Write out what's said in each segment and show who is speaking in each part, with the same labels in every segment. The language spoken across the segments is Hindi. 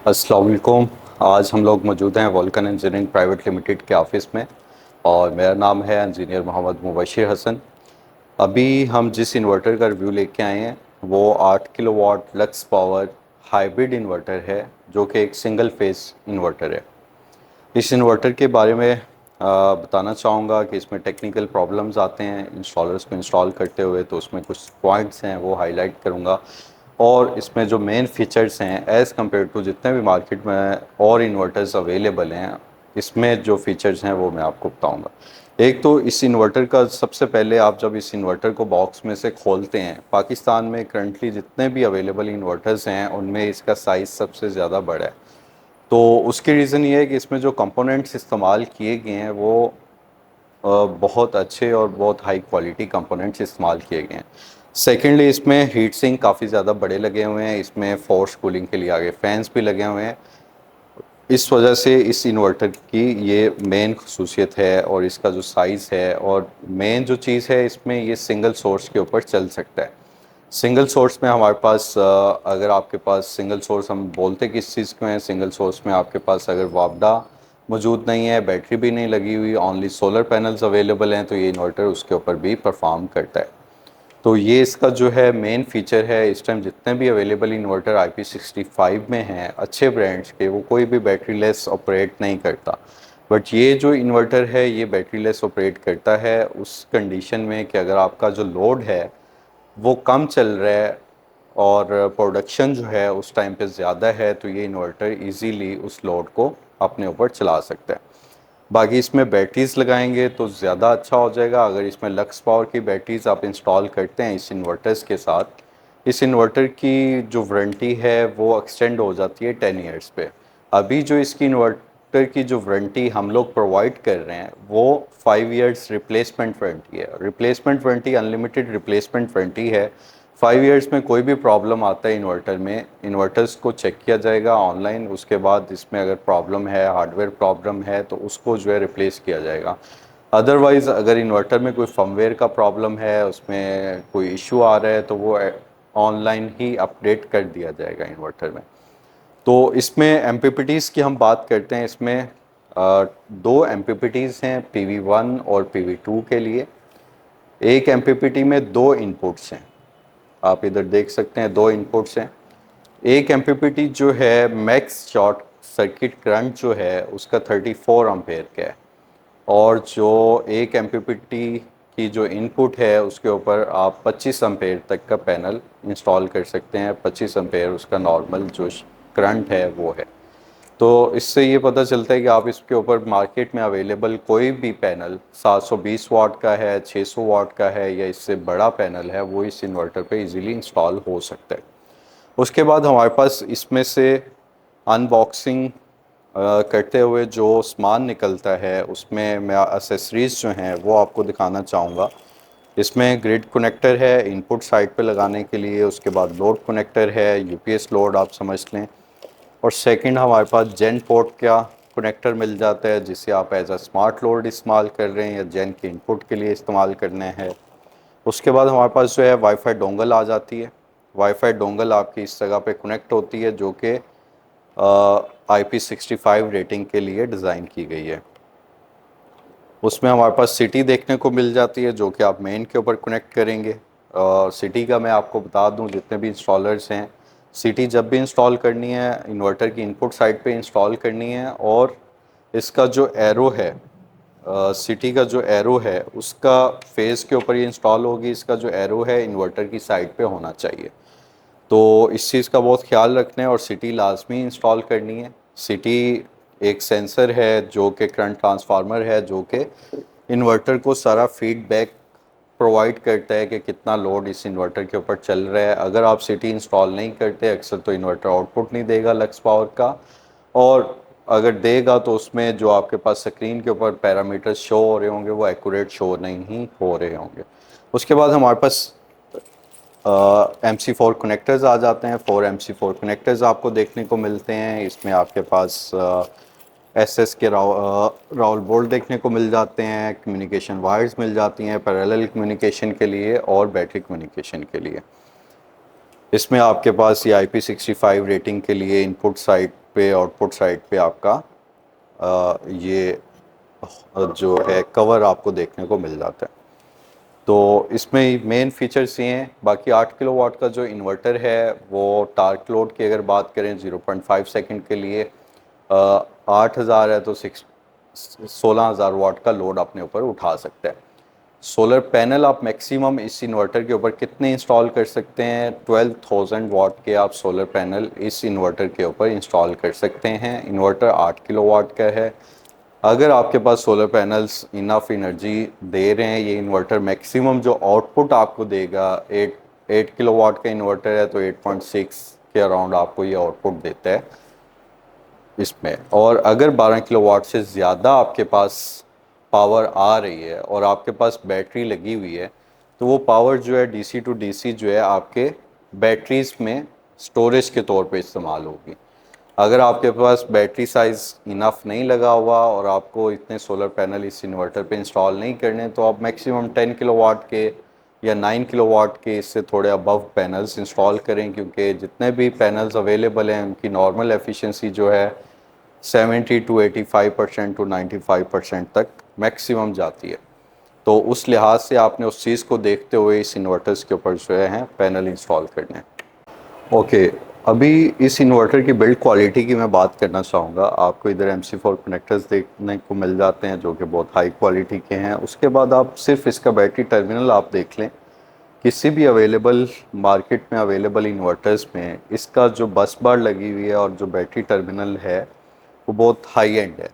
Speaker 1: अस्सलाम वालेकुम। आज हम लोग मौजूद हैं वोल्कन इंजीनियरिंग प्राइवेट लिमिटेड के ऑफिस में और मेरा नाम है इंजीनियर मोहम्मद मुबशिर हसन। अभी हम जिस इन्वर्टर का रिव्यू लेके आए हैं वो 8 kilowatt lux power hybrid inverter है, जो कि एक सिंगल फेस इन्वर्टर है। इस इन्वर्टर के बारे में बताना चाहूँगा कि इसमें टेक्निकल प्रॉब्लम्स आते हैं इंस्टॉलर्स को इंस्टॉल करते हुए, तो उसमें कुछ पॉइंट्स हैं वो हाईलाइट करूँगा। और इसमें जो मेन फीचर्स हैं एज़ कम्पेयर टू जितने भी मार्केट में और इन्वर्टर्स अवेलेबल हैं, इसमें जो फीचर्स हैं वो मैं आपको बताऊँगा। एक तो इस इन्वर्टर का सबसे पहले आप जब इस इन्वर्टर को बॉक्स में से खोलते हैं, पाकिस्तान में करंटली जितने भी अवेलेबल इन्वर्टर्स हैं उनमें इसका साइज़ सबसे ज़्यादा बड़ा है। तो उसकी रीज़न ये है कि इसमें जो कंपोनेंट्स इस्तेमाल किए गए हैं वो बहुत अच्छे और बहुत हाई क्वालिटी कंपोनेंट्स इस्तेमाल किए गए हैं। सेकेंडली, इसमें हीट सिंक काफ़ी ज़्यादा बड़े लगे हुए हैं, इसमें फोर्स कूलिंग के लिए आगे फैंस भी लगे हुए हैं। इस वजह से इस इन्वर्टर की ये मेन खसूसियत है और इसका जो साइज़ है और मेन जो चीज़ है इसमें ये सिंगल सोर्स के ऊपर चल सकता है। सिंगल सोर्स में हमारे पास अगर आपके पास सिंगल सोर्स हम बोलते किस चीज़ को हैं, सिंगल सोर्स में आपके पास अगर वापडा मौजूद नहीं है, बैटरी भी नहीं लगी हुई, ओनली सोलर पैनल्स अवेलेबल हैं, तो ये इन्वर्टर उसके ऊपर भी परफॉर्म करता है। तो ये इसका जो है मेन फीचर है। इस टाइम जितने भी अवेलेबल इन्वर्टर IP65 में हैं अच्छे ब्रांड्स के, वो कोई भी बैटरी लेस ऑपरेट नहीं करता। बट ये जो इन्वर्टर है ये बैटरी लेस ऑपरेट करता है उस कंडीशन में कि अगर आपका जो लोड है वो कम चल रहा है और प्रोडक्शन जो है उस टाइम पे ज़्यादा है, तो ये इन्वर्टर इजीली उस लोड को अपने ऊपर चला सकता है। बाकी इसमें बैटरीज़ लगाएंगे तो ज़्यादा अच्छा हो जाएगा। अगर इसमें लक्स पावर की बैटरीज़ आप इंस्टॉल करते हैं इस इन्वर्टर्स के साथ, इस इन्वर्टर की जो वारंटी है वो एक्सटेंड हो जाती है 10 ईयर्स पे। अभी जो इसकी इन्वर्टर की जो वारंटी हम लोग प्रोवाइड कर रहे हैं वो 5 ईयर्स रिप्लेसमेंट वारंटी है। Replacement warranty unlimited replacement warranty है। 5 ईयर्स में कोई भी प्रॉब्लम आता है इन्वर्टर में, इन्वर्टर्स को चेक किया जाएगा ऑनलाइन, उसके बाद इसमें अगर प्रॉब्लम है, हार्डवेयर प्रॉब्लम है, तो उसको जो है रिप्लेस किया जाएगा। अदरवाइज़ अगर इन्वर्टर में कोई फर्मवेयर का प्रॉब्लम है, उसमें कोई इशू आ रहा है, तो वो ऑनलाइन ही अपडेट कर दिया जाएगा इन्वर्टर में। तो इसमें एमपीपीटीज़ की हम बात करते हैं। इसमें दो एमपीपीटीज़ हैं PV1 और PV2 के लिए। एक एमपीपीटी में दो इनपुट्स हैं, आप इधर देख सकते हैं दो इनपुट्स हैं। एक एमपीपीटी जो है मैक्स शॉर्ट सर्किट करंट जो है उसका 34 एम्पेयर का है, और जो एक एमपीपीटी की जो इनपुट है उसके ऊपर आप 25 एम्पेयर तक का पैनल इंस्टॉल कर सकते हैं। 25 एम्पेयर उसका नॉर्मल जो करंट है वो है। तो इससे ये पता चलता है कि आप इसके ऊपर मार्केट में अवेलेबल कोई भी पैनल 720 वाट का है, 600 वाट का है या इससे बड़ा पैनल है, वो इस इन्वर्टर पे इजीली इंस्टॉल हो सकता है। उसके बाद हमारे पास इसमें से अनबॉक्सिंग करते हुए जो सामान निकलता है उसमें मैं एसेसरीज़ जो हैं वो आपको दिखाना चाहूँगा। इसमें ग्रिड कनेक्टर है इनपुट साइड पे लगाने के लिए, उसके बाद लोड कनेक्टर है, यूपीएस लोड आप समझ लें, और सेकंड हमारे पास जेन पोर्ट का कनेक्टर मिल जाता है जिसे आप एज अ स्मार्ट लोड इस्तेमाल कर रहे हैं या जेन के इनपुट के लिए इस्तेमाल करना है। उसके बाद हमारे पास जो है वाईफाई डोंगल आ जाती है। वाईफाई डोंगल आपकी इस जगह पे कनेक्ट होती है जो कि IP65 रेटिंग के लिए डिज़ाइन की गई है। उसमें हमारे पास सिटी देखने को मिल जाती है जो कि आप मेन के ऊपर कनेक्ट करेंगे। सिटी का मैं आपको बता दूं, जितने भी इंस्टॉलर्स हैं, सिटी जब भी इंस्टॉल करनी है इन्वर्टर की इनपुट साइड पे इंस्टॉल करनी है, और इसका जो एरो है, सिटी का जो एरो है उसका फेस के ऊपर ये इंस्टॉल होगी। इसका जो एरो है इन्वर्टर की साइड पे होना चाहिए। तो इस चीज़ का बहुत ख्याल रखना है और सिटी लाजमी इंस्टॉल करनी है। सिटी एक सेंसर है जो कि करंट ट्रांसफार्मर है जो कि इन्वर्टर को सारा फीडबैक प्रोवाइड करता है कि कितना लोड इस इन्वर्टर के ऊपर चल रहा है। अगर आप सिटी इंस्टॉल नहीं करते अक्सर तो इन्वर्टर आउटपुट नहीं देगा लक्स पावर का, और अगर देगा तो उसमें जो आपके पास स्क्रीन के ऊपर पैरामीटर्स शो हो रहे होंगे वो एक्यूरेट शो नहीं हो रहे होंगे। उसके बाद हमारे पास MC4 कनेक्टर्स आ जाते हैं। 4 MC4 कनेक्टर्स आपको देखने को मिलते हैं। इसमें आपके पास SS के राउल बोल्ट देखने को मिल जाते हैं, कम्युनिकेशन वायर्स मिल जाती हैं पैरेलल कम्युनिकेशन के लिए और बैटरी कम्युनिकेशन के लिए। इसमें आपके पास ये IP65 रेटिंग के लिए इनपुट साइड पे आउटपुट साइड पे आपका ये जो है कवर आपको देखने को मिल जाता है। तो इसमें मेन फीचर्स ये हैं। बाकी 8 किलोवाट का जो इन्वर्टर है वो टार्क लोड की अगर बात करें 0.5 सेकंड के लिए 8,000 है तो 16,000 वाट का लोड अपने ऊपर उठा सकता है। सोलर पैनल आप मैक्सिमम इस इन्वर्टर के ऊपर कितने इंस्टॉल कर सकते हैं? 12,000 वाट के आप सोलर पैनल इस इन्वर्टर के ऊपर इंस्टॉल कर सकते हैं। इन्वर्टर 8 किलोवाट का है। अगर आपके पास सोलर पैनल्स इनफ एनर्जी दे रहे हैं, ये इन्वर्टर मैक्सिमम जो आउटपुट आपको देगा 8 किलोवाट का इन्वर्टर है तो 8.6 के अराउंड आपको ये आउटपुट देता है इसमें। और अगर 12 किलोवाट से ज़्यादा आपके पास पावर आ रही है और आपके पास बैटरी लगी हुई है तो वो पावर जो है डीसी टू डीसी जो है आपके बैटरीज में स्टोरेज के तौर पे इस्तेमाल होगी। अगर आपके पास बैटरी साइज़ इनफ नहीं लगा हुआ और आपको इतने सोलर पैनल इस इन्वर्टर पे इंस्टॉल नहीं करने तो आप मैक्सिमम 10 किलोवाट के या 9 किलोवाट के इससे थोड़े अबव पैनल्स इंस्टॉल करें, क्योंकि जितने भी पैनल्स अवेलेबल हैं उनकी नॉर्मल एफिशिएंसी जो है 70 to 85% to 95% तक मैक्सिमम जाती है। तो उस लिहाज से आपने उस चीज़ को देखते हुए इस इन्वर्टर्स के ऊपर जो है पैनल इंस्टॉल करने हैं। ओके, अभी इस इन्वर्टर की बिल्ड क्वालिटी की मैं बात करना चाहूँगा। आपको इधर MC4 कनेक्टर्स देखने को मिल जाते हैं जो कि बहुत हाई क्वालिटी के हैं। उसके बाद आप सिर्फ इसका बैटरी टर्मिनल आप देख लें। किसी भी अवेलेबल मार्केट में अवेलेबल इन्वर्टर्स में इसका जो बस बार लगी हुई है और जो बैटरी टर्मिनल है वो बहुत हाई एंड है।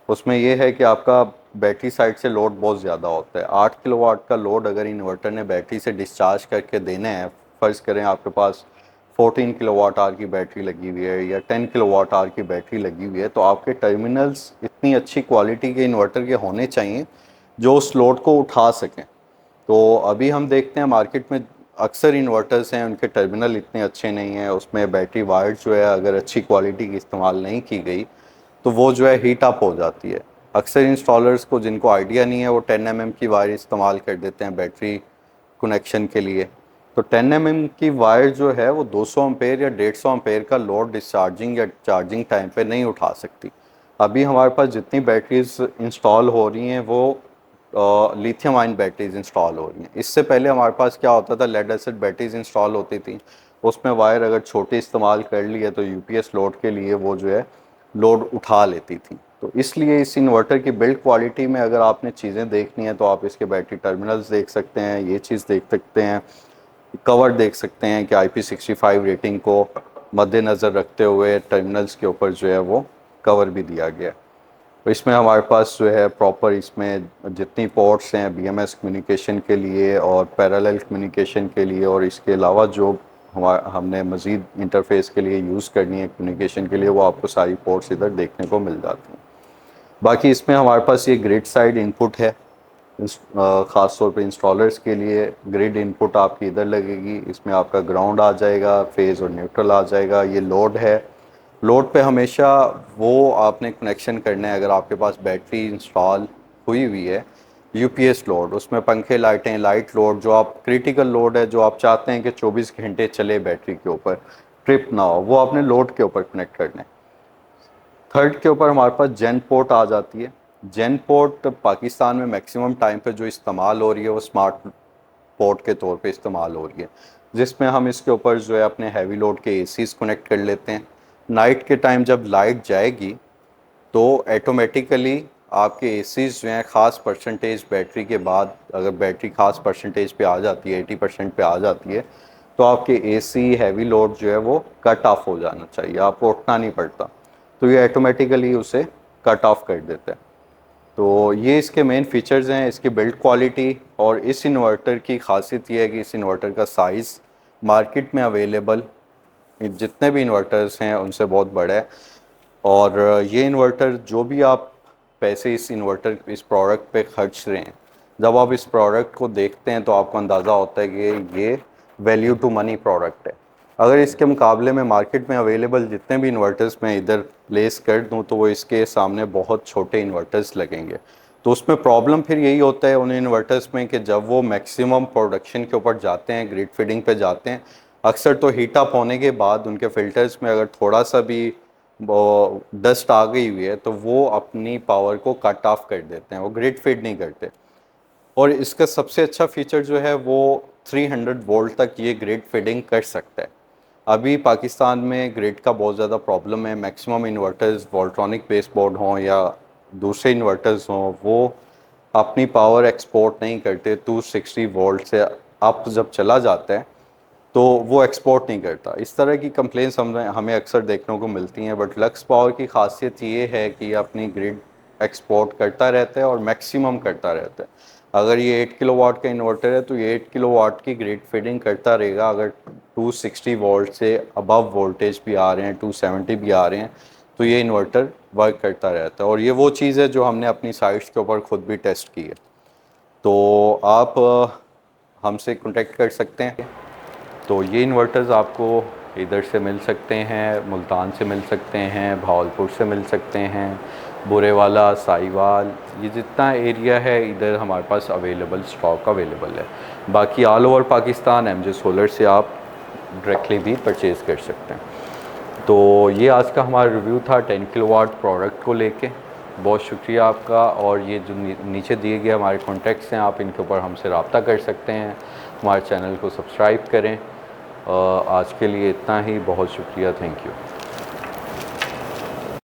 Speaker 1: उसमें यह है कि आपका बैटरी साइड से लोड बहुत ज़्यादा होता है। 8 किलोवाट का लोड अगर इन्वर्टर ने बैटरी से डिस्चार्ज करके देना है, फ़र्ज़ करें आपके पास 14 किलोवाट आवर की बैटरी लगी हुई है या 10 किलोवाट आवर की बैटरी लगी हुई है, तो आपके टर्मिनल्स इतनी अच्छी क्वालिटी के इन्वर्टर के होने चाहिए जो उस लोड को उठा सकें। तो अभी हम देखते हैं मार्केट में अक्सर इन्वर्टर्स हैं उनके टर्मिनल इतने अच्छे नहीं हैं, उसमें बैटरी वायर जो है अगर अच्छी क्वालिटी की इस्तेमाल नहीं की गई तो वो जो है हीट अप हो जाती है। अक्सर इंस्टॉलर्स को जिनको आइडिया नहीं है वो 10 mm की वायर इस्तेमाल कर देते हैं बैटरी कनेक्शन के लिए। तो 10 mm की वायर जो है वो 200 एम्पेयर या 150 एम्पेयर का लोड डिस्चार्जिंग या चार्जिंग टाइम पे नहीं उठा सकती। अभी हमारे पास जितनी बैटरीज इंस्टॉल हो रही हैं वो लिथियम आयन बैटरीज इंस्टॉल हो रही हैं। इससे पहले हमारे पास क्या होता था, लेड एसिड बैटरीज इंस्टॉल होती थी, उसमें वायर अगर छोटी इस्तेमाल कर ली है तो यूपीएस लोड के लिए वो जो है लोड उठा लेती थी। तो इसलिए इस इन्वर्टर की बिल्ड क्वालिटी में अगर आपने चीज़ें देखनी है तो आप इसके बैटरी टर्मिनल्स देख सकते हैं, ये चीज़ देख सकते हैं, कवर देख सकते हैं कि IP65 रेटिंग को मद्देनज़र रखते हुए टर्मिनल्स के ऊपर जो है वो कवर भी दिया गया। तो इसमें हमारे पास जो है प्रॉपर इसमें जितनी पोर्ट्स हैं BMS कम्युनिकेशन के लिए और पैरेलल कम्युनिकेशन के लिए और इसके अलावा जो हमने मज़ीद इंटरफेस के लिए यूज़ करनी है कम्युनिकेशन के लिए, वो आपको सारी पोर्ट्स इधर देखने को मिल जाती हैं। बाकी इसमें हमारे पास ये ग्रिड साइड इनपुट है, ख़ास तौर पे इंस्टॉलर्स के लिए ग्रिड इनपुट आपकी इधर लगेगी। इसमें आपका ग्राउंड आ जाएगा, फेज़ और न्यूट्रल आ जाएगा। ये लोड है, लोड पे हमेशा वो आपने कनेक्शन करना है अगर आपके पास बैटरी इंस्टॉल हुई हुई है। यूपीएस लोड, उसमें पंखे लाइटें, लाइट लोड, जो आप क्रिटिकल लोड है जो आप चाहते हैं कि 24 घंटे चले बैटरी के ऊपर, ट्रिप ना हो, वो आपने लोड के ऊपर कनेक्ट करना है। थर्ड के ऊपर हमारे पास जेन पोर्ट आ जाती है। जेन पोर्ट पाकिस्तान में मैक्सिमम टाइम पे जो इस्तेमाल हो रही है वो स्मार्ट पोर्ट के तौर पे इस्तेमाल हो रही है, जिसमें हम इसके ऊपर जो है अपने हैवी लोड के एसीज कनेक्ट कर लेते हैं। नाइट के टाइम जब लाइट जाएगी तो ऑटोमेटिकली आपके एसीज जो हैं ख़ास परसेंटेज बैटरी के बाद, अगर बैटरी ख़ास परसेंटेज पे आ जाती है 80% पे आ जाती है तो आपके एसी हैवी लोड जो है वो कट ऑफ हो जाना चाहिए, आपको उठना नहीं पड़ता, तो ये ऑटोमेटिकली उसे कट ऑफ कर देता है। तो ये इसके मेन फीचर्स हैं, इसकी बिल्ड क्वालिटी। और इस इन्वर्टर की खासियत ये है कि इस इन्वर्टर का साइज़ मार्केट में अवेलेबल जितने भी इन्वर्टर्स हैं उनसे बहुत बड़ा है। और ये इन्वर्टर जो भी आप पैसे इस प्रोडक्ट पे खर्च रहे हैं, जब आप इस प्रोडक्ट को देखते हैं तो आपको अंदाज़ा होता है कि ये वैल्यू टू मनी प्रोडक्ट है। अगर इसके मुकाबले में मार्केट में अवेलेबल जितने भी इन्वर्टर्स मैं इधर प्लेस कर दूं तो वो इसके सामने बहुत छोटे इन्वर्टर्स लगेंगे। तो उसमें प्रॉब्लम फिर यही होता है उन इन्वर्टर्स में कि जब वो मैक्सिमम प्रोडक्शन के ऊपर जाते हैं, ग्रिड फीडिंग पे जाते हैं, अक्सर तो हीट अप होने के बाद उनके फ़िल्टर्स में अगर थोड़ा सा भी डस्ट आ गई हुई है तो वो अपनी पावर को कट ऑफ कर देते हैं, वो ग्रिड फीड नहीं करते। और इसका सबसे अच्छा फीचर जो है वो 300 वोल्ट तक ये ग्रिड फीडिंग कर सकता है। अभी पाकिस्तान में ग्रिड का बहुत ज़्यादा प्रॉब्लम है। Maximum inverters Voltronic base board हों या दूसरे इन्वर्टर्स हों, वो अपनी पावर एक्सपोर्ट नहीं करते। 260 वोल्ट से अप जब चला जाता है तो वो एक्सपोर्ट नहीं करता। इस तरह की कंप्लेंट्स हमें अक्सर देखने को मिलती हैं। बट लक्स पावर की खासियत ये है कि ये अपनी ग्रिड एक्सपोर्ट करता रहता है और मैक्सिमम करता रहता है। अगर ये 8 किलोवाट का इन्वर्टर है तो ये 8 किलोवाट की ग्रिड फीडिंग करता रहेगा। अगर 260 वोल्ट से अबव वोल्टेज भी आ रहे हैं, 270 भी आ रहे हैं, तो ये इन्वर्टर वर्क करता रहता है। और ये वो चीज़ है जो हमने अपनी साइट्स के ऊपर खुद भी टेस्ट की है। तो आप हमसे कांटेक्ट कर सकते हैं। तो ये इन्वर्टर्स आपको इधर से मिल सकते हैं, मुल्तान से मिल सकते हैं, भावलपुर से मिल सकते हैं, बुरेवाला, साहिवाल, ये जितना एरिया है इधर हमारे पास अवेलेबल स्टॉक अवेलेबल है। बाकी all over Pakistan MJ solar से आप डायरेक्टली भी परचेज़ कर सकते हैं। तो ये आज का हमारा रिव्यू था 10 किलोवाट प्रोडक्ट को लेके। बहुत शुक्रिया आपका। और ये जो नीचे दिए गए हमारे कॉन्टैक्ट्स हैं, आप इनके ऊपर हमसे रब्ता कर सकते हैं। हमारे चैनल को सब्सक्राइब करें। आज के लिए इतना ही। बहुत शुक्रिया। Thank you.